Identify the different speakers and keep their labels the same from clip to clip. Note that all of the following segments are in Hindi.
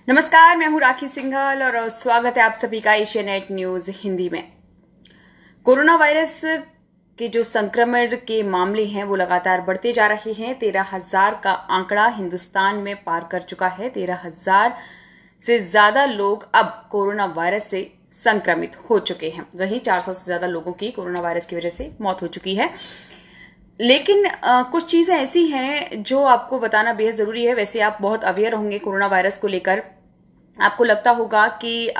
Speaker 1: नमस्कार, मैं हूं राखी सिंघल और स्वागत है आप सभी का एशिया नेट न्यूज हिंदी में। कोरोना वायरस के जो संक्रमण के मामले हैं वो लगातार बढ़ते जा रहे हैं। 13,000 का आंकड़ा हिंदुस्तान में पार कर चुका है। 13,000 से ज्यादा लोग अब कोरोना वायरस से संक्रमित हो चुके हैं। वहीं 400 से ज्यादा लोगों की कोरोना वायरस की वजह से मौत हो चुकी है। लेकिन कुछ चीजें ऐसी हैं जो आपको बताना बेहद जरूरी है। वैसे आप बहुत अवेयर होंगे कोरोना वायरस को लेकर। आपको लगता होगा कि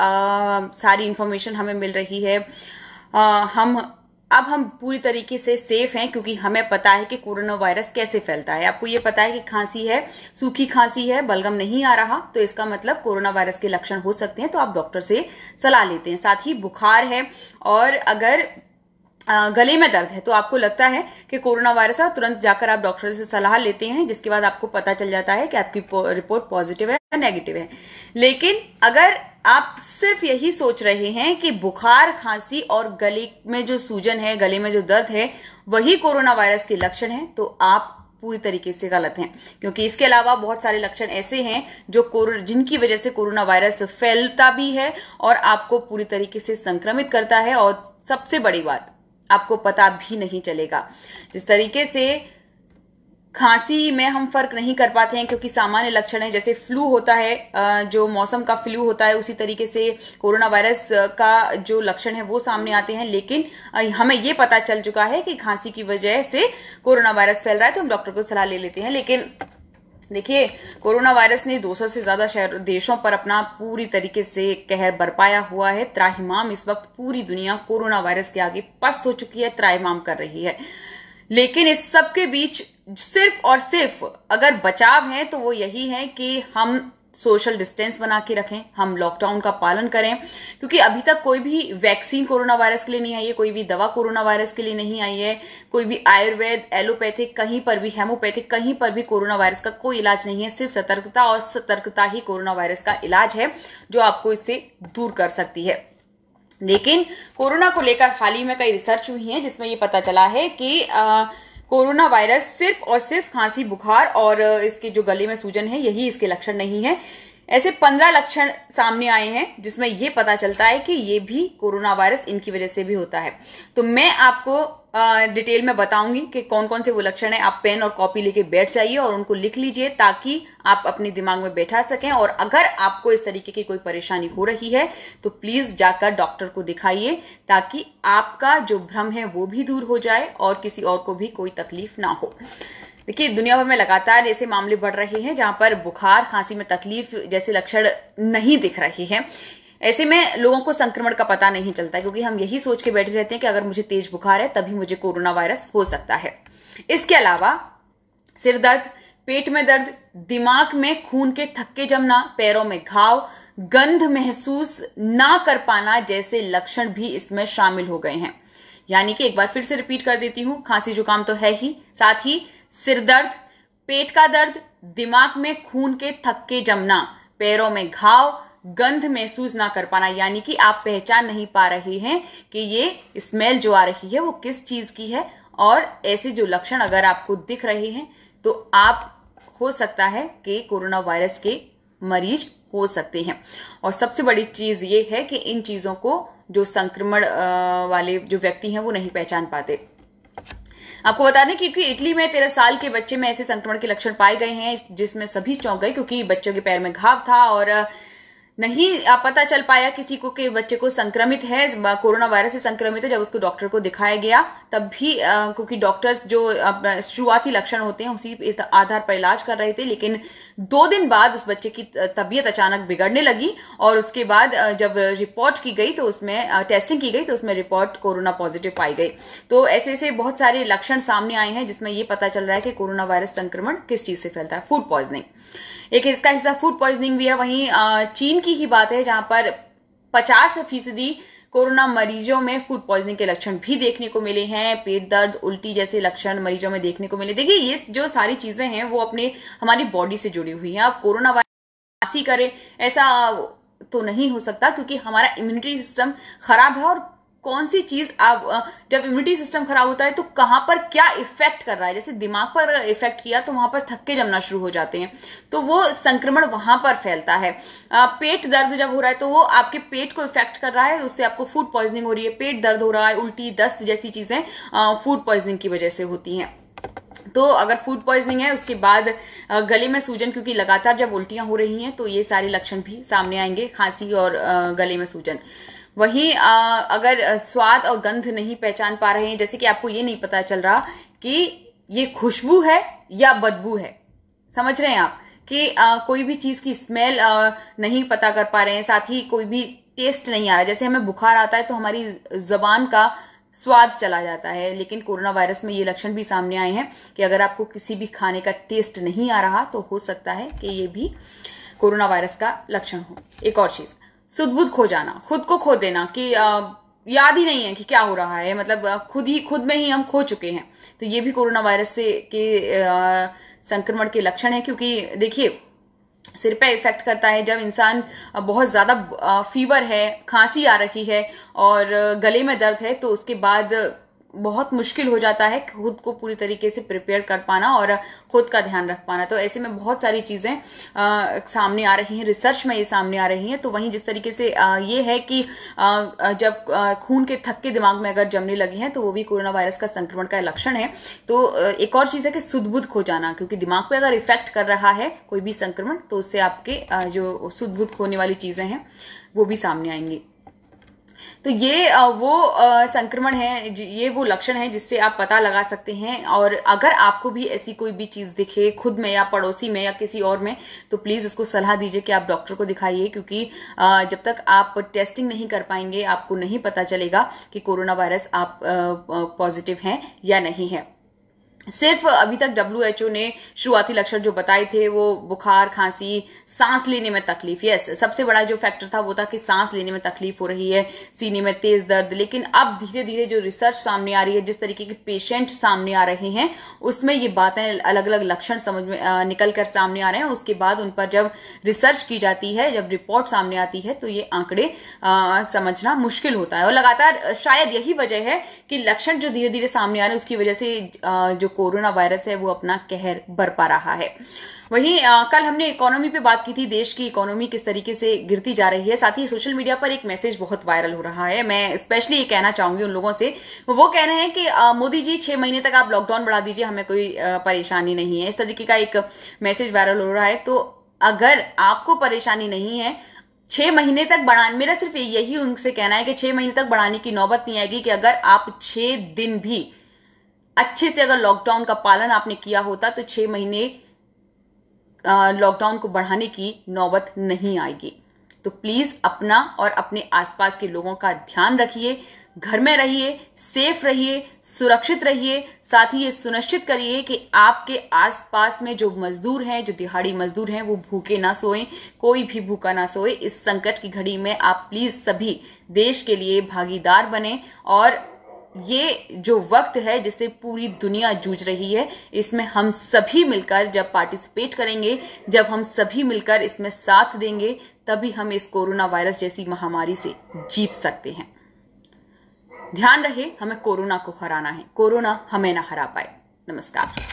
Speaker 1: सारी इंफॉर्मेशन हमें मिल रही है। हम पूरी तरीके से सेफ हैं क्योंकि हमें पता है कि कोरोना वायरस कैसे फैलता है। आपको ये पता है कि खांसी है, सूखी खांसी है, बलगम नहीं आ रहा, तो इसका मतलब कोरोना वायरस के लक्षण हो सकते हैं, तो आप डॉक्टर से सलाह लेते हैं। साथ ही बुखार है और अगर गले में दर्द है तो आपको लगता है कि कोरोना वायरस है, तुरंत जाकर आप डॉक्टर से सलाह लेते हैं, जिसके बाद आपको पता चल जाता है कि आपकी रिपोर्ट पॉजिटिव है या नेगेटिव है। लेकिन अगर आप सिर्फ यही सोच रहे हैं कि बुखार, खांसी और गले में जो सूजन है, गले में जो दर्द है, वही कोरोना वायरस के लक्षण है, तो आप पूरी तरीके से गलत हैं। क्योंकि इसके अलावा बहुत सारे लक्षण ऐसे हैं जिनकी वजह से कोरोना वायरस फैलता भी है और आपको पूरी तरीके से संक्रमित करता है। और सबसे बड़ी बात, आपको पता भी नहीं चलेगा। जिस तरीके से खांसी में हम फर्क नहीं कर पाते हैं क्योंकि सामान्य लक्षण है, जैसे फ्लू होता है, जो मौसम का फ्लू होता है, उसी तरीके से कोरोना वायरस का जो लक्षण है वो सामने आते हैं। लेकिन हमें ये पता चल चुका है कि खांसी की वजह से कोरोना वायरस फैल रहा है, तो हम डॉक्टर को सलाह ले लेते हैं। लेकिन देखिए, कोरोना वायरस ने 200 से ज्यादा देशों पर अपना पूरी तरीके से कहर बरपाया हुआ है। त्राहिमाम इस वक्त पूरी दुनिया कोरोना वायरस के आगे पस्त हो चुकी है, त्राहिमाम कर रही है। लेकिन इस सब के बीच सिर्फ और सिर्फ अगर बचाव है तो वो यही है कि हम सोशल डिस्टेंस बना के रखें, हम लॉकडाउन का पालन करें। क्योंकि अभी तक कोई भी वैक्सीन कोरोना वायरस के लिए नहीं आई है, कोई भी दवा कोरोना वायरस के लिए नहीं आई है, कोई भी आयुर्वेद, एलोपैथिक, कहीं पर भी हेमोपैथिक, कहीं पर भी कोरोना वायरस का कोई इलाज नहीं है। सिर्फ सतर्कता और सतर्कता ही कोरोना वायरस का इलाज है जो आपको इससे दूर कर सकती है। लेकिन कोरोना को लेकर हाल ही में कई रिसर्च हुई है जिसमें ये पता चला है कि कोरोना वायरस सिर्फ और सिर्फ खांसी, बुखार और इसके जो गले में सूजन है, यही इसके लक्षण नहीं है। ऐसे 15 लक्षण सामने आए हैं जिसमें यह पता चलता है कि ये भी कोरोना वायरस इनकी वजह से भी होता है। तो मैं आपको डिटेल में बताऊंगी कि कौन कौन से वो लक्षण है। आप पेन और कॉपी लेके बैठ जाइए और उनको लिख लीजिए ताकि आप अपने दिमाग में बैठा सकें। और अगर आपको इस तरीके की कोई परेशानी हो रही है तो प्लीज जाकर डॉक्टर को दिखाइए ताकि आपका जो भ्रम है वो भी दूर हो जाए और किसी और को भी कोई तकलीफ ना हो। देखिए, दुनिया भर में लगातार ऐसे मामले बढ़ रहे हैं जहां पर बुखार, खांसी में तकलीफ जैसे लक्षण नहीं दिख रहे हैं। ऐसे में लोगों को संक्रमण का पता नहीं चलता क्योंकि हम यही सोच के बैठे रहते हैं कि अगर मुझे तेज बुखार है तभी मुझे कोरोना वायरस हो सकता है। इसके अलावा सिर दर्द, पेट में दर्द, दिमाग में खून के थक्के जमना, पैरों में घाव, गंध महसूस ना कर पाना जैसे लक्षण भी इसमें शामिल हो गए हैं। यानी कि एक बार फिर से रिपीट कर देती हूं, खांसी जुकाम तो है ही, साथ ही सिर दर्द, पेट का दर्द, दिमाग में खून के थक्के जमना, पैरों में घाव, गंध महसूस ना कर पाना, यानी कि आप पहचान नहीं पा रहे हैं कि ये स्मेल जो आ रही है वो किस चीज की है। और ऐसे जो लक्षण अगर आपको दिख रहे हैं तो आप हो सकता है कि कोरोना वायरस के मरीज हो सकते हैं। और सबसे बड़ी चीज ये है कि इन चीजों को जो संक्रमण वाले जो व्यक्ति हैं वो नहीं पहचान पाते। आपको बता दें कि इटली में 13 साल के बच्चे में ऐसे संक्रमण के लक्षण पाए गए हैं जिसमें सभी चौंक गए क्योंकि बच्चों के पैर में घाव था और नहीं पता चल पाया किसी को कि बच्चे को संक्रमित है, कोरोना वायरस से संक्रमित है। जब उसको डॉक्टर को दिखाया गया तब भी क्योंकि डॉक्टर्स जो शुरुआती लक्षण होते हैं उसी आधार पर इलाज कर रहे थे। लेकिन 2 दिन बाद उस बच्चे की तबीयत अचानक बिगड़ने लगी और उसके बाद जब रिपोर्ट की गई तो उसमें टेस्टिंग की गई तो उसमें रिपोर्ट कोरोना पॉजिटिव पाई गई। तो ऐसे ऐसे बहुत सारे लक्षण सामने आए हैं जिसमें यह पता चल रहा है कि कोरोना वायरस संक्रमण किस चीज से फैलता है। फूड पॉइजनिंग एक इसका हिस्सा फूड पॉइजनिंग भी है। वहीं चीन की ही बात है जहां पर 50% कोरोना मरीजों में फूड पॉइजनिंग के लक्षण भी देखने को मिले हैं। पेट दर्द, उल्टी जैसे लक्षण मरीजों में देखने को मिले। देखिए, ये जो सारी चीजें हैं वो अपने हमारी बॉडी से जुड़ी हुई हैं। अब कोरोना वायरस ही करे ऐसा तो नहीं हो सकता क्योंकि हमारा इम्यूनिटी सिस्टम खराब है और कौन सी चीज आप जब इम्यूनिटी सिस्टम खराब होता है तो कहां पर क्या इफेक्ट कर रहा है, जैसे दिमाग पर इफेक्ट किया तो वहां पर थक्के जमना शुरू हो जाते हैं, तो वो संक्रमण वहां पर फैलता है। पेट दर्द जब हो रहा है तो वो आपके पेट को इफेक्ट कर रहा है, उससे आपको फूड पॉइजनिंग हो रही है, पेट दर्द हो रहा है, उल्टी, दस्त जैसी चीजें फूड पॉइजनिंग की वजह से होती हैं। तो अगर फूड पॉइजनिंग है, उसके बाद गले में सूजन, क्योंकि लगातार जब उल्टियां हो रही हैं तो ये सारे लक्षण भी सामने आएंगे, खांसी और गले में सूजन। वहीं अगर स्वाद और गंध नहीं पहचान पा रहे हैं, जैसे कि आपको ये नहीं पता चल रहा कि ये खुशबू है या बदबू है, समझ रहे हैं आप, कि कोई भी चीज की स्मेल नहीं पता कर पा रहे हैं, साथ ही कोई भी टेस्ट नहीं आ रहा। जैसे हमें बुखार आता है तो हमारी जबान का स्वाद चला जाता है, लेकिन कोरोना वायरस में ये लक्षण भी सामने आए हैं कि अगर आपको किसी भी खाने का टेस्ट नहीं आ रहा तो हो सकता है कि ये भी कोरोना वायरस का लक्षण हो। एक और चीज, सुध बुध खो जाना, खुद को खो देना कि याद ही नहीं है कि क्या हो रहा है, मतलब खुद में ही हम खो चुके हैं, तो ये भी कोरोना वायरस से के संक्रमण के लक्षण है। क्योंकि देखिए, सिर पे इफेक्ट करता है जब इंसान बहुत ज्यादा फीवर है, खांसी आ रही है और गले में दर्द है, तो उसके बाद बहुत मुश्किल हो जाता है खुद को पूरी तरीके से प्रिपेयर कर पाना और खुद का ध्यान रख पाना। तो ऐसे में बहुत सारी चीजें सामने आ रही हैं, रिसर्च में ये सामने आ रही हैं। तो वहीं जिस तरीके से ये है कि जब खून के थक्के दिमाग में अगर जमने लगे हैं तो वो भी कोरोना वायरस का संक्रमण का लक्षण है। तो एक और चीज है कि सुध बुध खो जाना, क्योंकि दिमाग पे अगर इफेक्ट कर रहा है कोई भी संक्रमण तो उससे आपके जो सुध बुध खोने वाली चीजें हैं वो भी सामने आएंगी। तो ये वो संक्रमण है, ये वो लक्षण है जिससे आप पता लगा सकते हैं। और अगर आपको भी ऐसी कोई भी चीज दिखे खुद में या पड़ोसी में या किसी और में, तो प्लीज उसको सलाह दीजिए कि आप डॉक्टर को दिखाइए, क्योंकि जब तक आप टेस्टिंग नहीं कर पाएंगे आपको नहीं पता चलेगा कि कोरोना वायरस आप पॉजिटिव हैं या नहीं है। सिर्फ अभी तक WHO ने शुरुआती लक्षण जो बताए थे वो बुखार, खांसी, सांस लेने में तकलीफ, यस सबसे बड़ा जो फैक्टर था वो था कि सांस लेने में तकलीफ हो रही है, सीने में तेज दर्द। लेकिन अब धीरे धीरे जो रिसर्च सामने आ रही है, जिस तरीके के पेशेंट सामने आ रहे हैं, उसमें ये बातें अलग अलग लक्षण समझ में निकल कर सामने आ रहे हैं। उसके बाद उन पर जब रिसर्च की जाती है, जब रिपोर्ट सामने आती है, तो ये आंकड़े समझना मुश्किल होता है। और लगातार शायद यही वजह है कि लक्षण जो धीरे धीरे सामने आ रहे हैं उसकी वजह से जो कोरोना वायरस है वो अपना कहर बरपा रहा है। वहीं कल हमने इकोनॉमी पे बात की थी, देश की इकोनॉमी किस तरीके से गिरती जा रही है। साथ ही सोशल मीडिया पर एक मैसेज बहुत वायरल हो रहा है, मैं स्पेशली ये कहना चाहूंगी उन लोगों से, वो कह रहे हैं कि मोदी जी 6 महीने तक आप लॉकडाउन बढ़ा दीजिए, हमें कोई परेशानी नहीं है। इस तरीके का एक मैसेज वायरल हो रहा है। तो अगर आपको परेशानी नहीं है 6 महीने तक बढ़ाने, मेरा सिर्फ यही उनसे कहना है कि 6 महीने तक बढ़ाने की नौबत नहीं आएगी। कि अगर आप 6 दिन भी अच्छे से अगर लॉकडाउन का पालन आपने किया होता तो 6 महीने लॉकडाउन को बढ़ाने की नौबत नहीं आएगी। तो प्लीज अपना और अपने आसपास के लोगों का ध्यान रखिए, घर में रहिए, सेफ रहिए, सुरक्षित रहिए। साथ ही ये सुनिश्चित करिए कि आपके आसपास में जो मजदूर हैं, जो दिहाड़ी मजदूर हैं, वो भूखे ना सोएं, कोई भी भूखा ना सोए। इस संकट की घड़ी में आप प्लीज सभी देश के लिए भागीदार बने। और ये जो वक्त है जिससे पूरी दुनिया जूझ रही है, इसमें हम सभी मिलकर जब पार्टिसिपेट करेंगे, जब हम सभी मिलकर इसमें साथ देंगे, तभी हम इस कोरोना वायरस जैसी महामारी से जीत सकते हैं। ध्यान रहे, हमें कोरोना को हराना है, कोरोना हमें ना हरा पाए। नमस्कार।